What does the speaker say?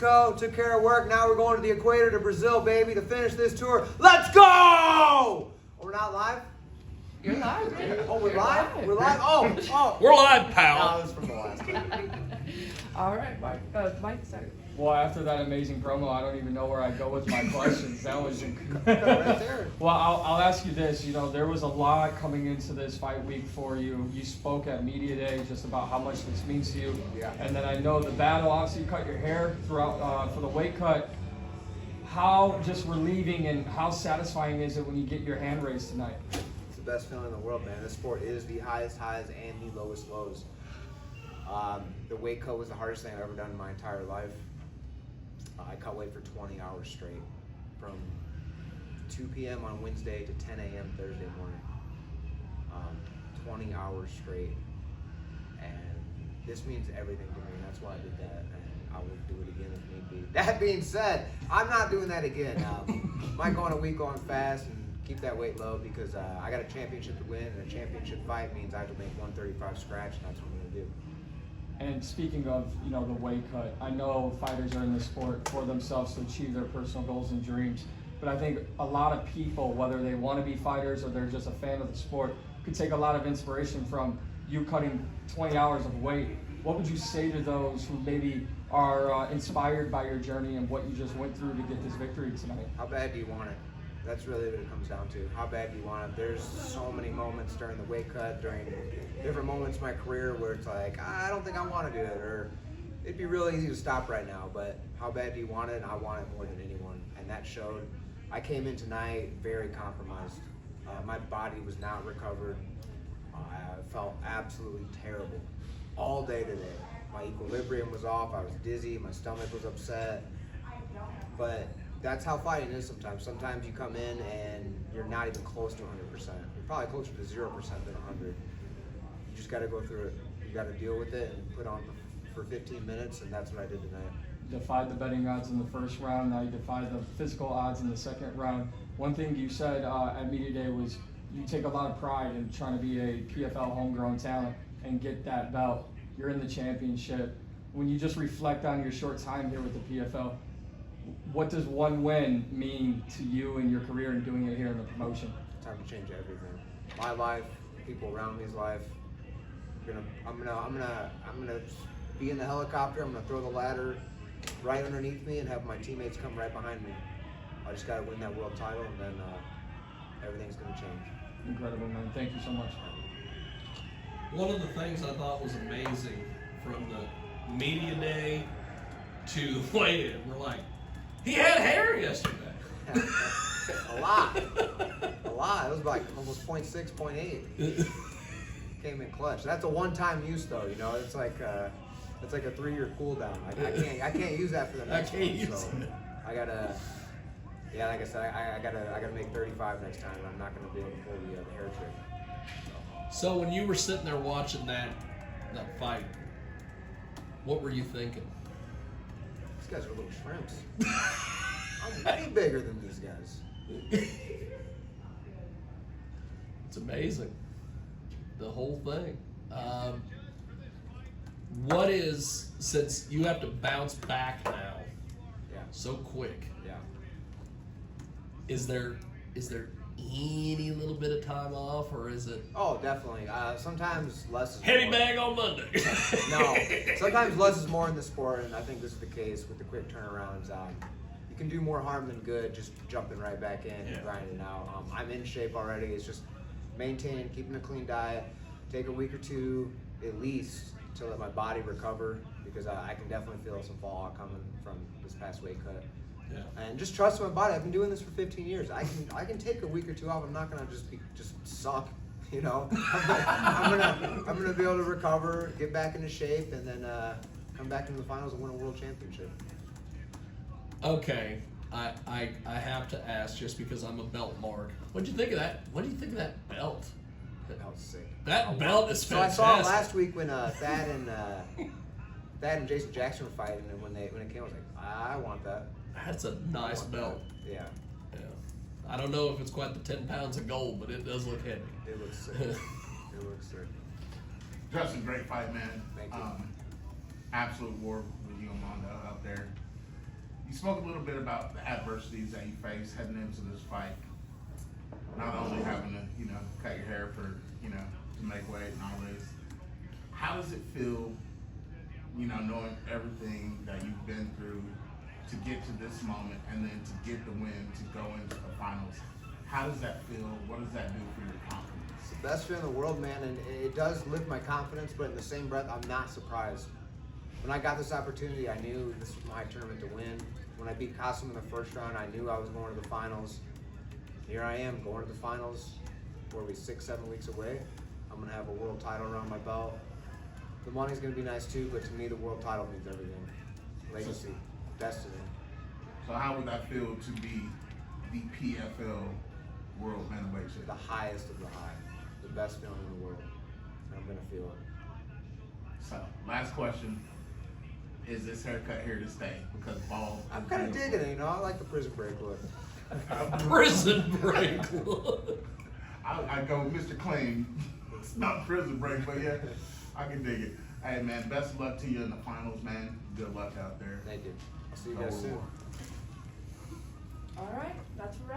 Took care of work. Now we're going to the equator to Brazil, baby, to finish this tour. Let's go! Oh, we're not live? You're live, dude. Oh, we're live? We're live? Oh. We're live, pal. No, this is from the last time. All right, Mike. Mike, sorry. Well, after that amazing promo, I don't even know where I go with my questions. That was Right there. Well, I'll ask you this. You know, there was a lot coming into this fight week for you. You spoke at Media Day just about how much this means to you. Yeah. And then I know the battle, obviously you cut your hair throughout for the weight cut. How just relieving and how satisfying is it when you get your hand raised tonight? It's the best feeling in the world, man. This sport is the highest highs and the lowest lows. The weight cut was the hardest thing I've ever done in my entire life. I cut weight for 20 hours straight, from 2 p.m. on Wednesday to 10 a.m. Thursday morning. 20 hours straight, and this means everything to me. That's why I did that, and I will do it again if need be. That being said, I'm not doing that again. Might go on a week-long fast and keep that weight low because I got a championship to win, and a championship fight means I have to make 135 scratch, and that's what I'm going to do. And speaking of, you know, the weight cut, I know fighters are in the sport for themselves to achieve their personal goals and dreams. But I think a lot of people, whether they want to be fighters or they're just a fan of the sport, could take a lot of inspiration from you cutting 20 hours of weight. What would you say to those who maybe are inspired by your journey and what you just went through to get this victory tonight? How bad do you want it? That's really what it comes down to. How bad do you want it? There's so many moments during the weight cut, during different moments in my career where it's like, I don't think I want to do it, or it'd be really easy to stop right now, but how bad do you want it? And I want it more than anyone, and that showed. I came in tonight very compromised. My body was not recovered. I felt absolutely terrible all day today. My equilibrium was off. I was dizzy. My stomach was upset. But that's how fighting is sometimes. Sometimes you come in and you're not even close to 100%. You're probably closer to 0% than 100. You just got to go through it. You got to deal with it and put on for 15 minutes, and that's what I did tonight. Defied the betting odds in the first round. Now you defied the physical odds in the second round. One thing you said at Media Day was you take a lot of pride in trying to be a PFL homegrown talent and get that belt. You're in the championship. When you just reflect on your short time here with the PFL, what does one win mean to you and your career and doing it here in the promotion? Time to change everything. My life, people around me's life. I'm gonna be in the helicopter. I'm gonna throw the ladder right underneath me and have my teammates come right behind me. I just gotta win that world title, and then everything's gonna change. Incredible, man. Thank you so much. One of the things I thought was amazing from the media day to the weigh-in, we're like, he had hair yesterday. A lot. It was like almost 0.6, 0.8. Came in clutch. That's a one-time use, though. You know, it's like a 3-year cooldown. I can't use that for the next one. So I gotta. Yeah, like I said, I gotta make 35 next time, and I'm not gonna be able to pull the hair trick. So when you were sitting there watching that fight, what were you thinking? These guys are little shrimps. I'm way bigger than these guys. It's amazing, the whole thing. What is, since you have to bounce back now, so quick? Yeah. Is there any little bit of time off, or is it? Oh, definitely. Sometimes less is Heavy more. bag on Monday. No, sometimes less is more in the sport, and I think this is the case with the quick turnarounds. You can do more harm than good just jumping right back in and grinding out. I'm in shape already. It's just maintaining, keeping a clean diet. Take a week or two at least to let my body recover, because I can definitely feel some fallout coming from this past weight cut. Yeah. And just trust my body. I've been doing this for 15 years. I can take a week or two off. I'm not gonna just suck, you know. I'm gonna be able to recover, get back into shape, and then come back into the finals and win a world championship. Okay, I have to ask, just because I'm a belt mark. What'd you think of that? What do you think of that belt? That was sick. That belt is fantastic. So I saw it last week when Thad and Jason Jackson were fighting, and when it came, I was like, I want that. That's a nice belt. Yeah. Yeah. I don't know if it's quite the 10 pounds of gold, but it does look heavy. It looks sick. It looks sick. Justin, great fight, man. Thank you. Absolute war with you and Mando out there. spoke a little bit about the adversities that you faced heading into this fight. Not only having to, you know, cut your hair for, you know, to make weight and all this. How does it feel, you know, knowing everything that you've been through to get to this moment and then to get the win to go into the finals? How does that feel? What does that do for your confidence? It's the best feeling in the world, man, and it does lift my confidence, but in the same breath, I'm not surprised. When I got this opportunity, I knew this was my tournament to win. When I beat Qasim in the first round, I knew I was going to the finals. Here I am, going to the finals. What are we, 6-7 weeks away? I'm gonna have a world title around my belt. The money's gonna be nice too, but to me, the world title means everything. Legacy, destiny. So how would that feel to be the PFL World Bantamweight The Champion? highest of the high, the best feeling in the world. And I'm gonna feel it. So, last question. Is this haircut here to stay? Because bald. I'm kind of digging it, you know. I like the prison break look. Prison break look. I go with Mr. Clean. It's not prison break, but yeah, I can dig it. Hey man, best of luck to you in the finals, man. Good luck out there. Thank you. I'll see you guys soon. All right, that's a wrap.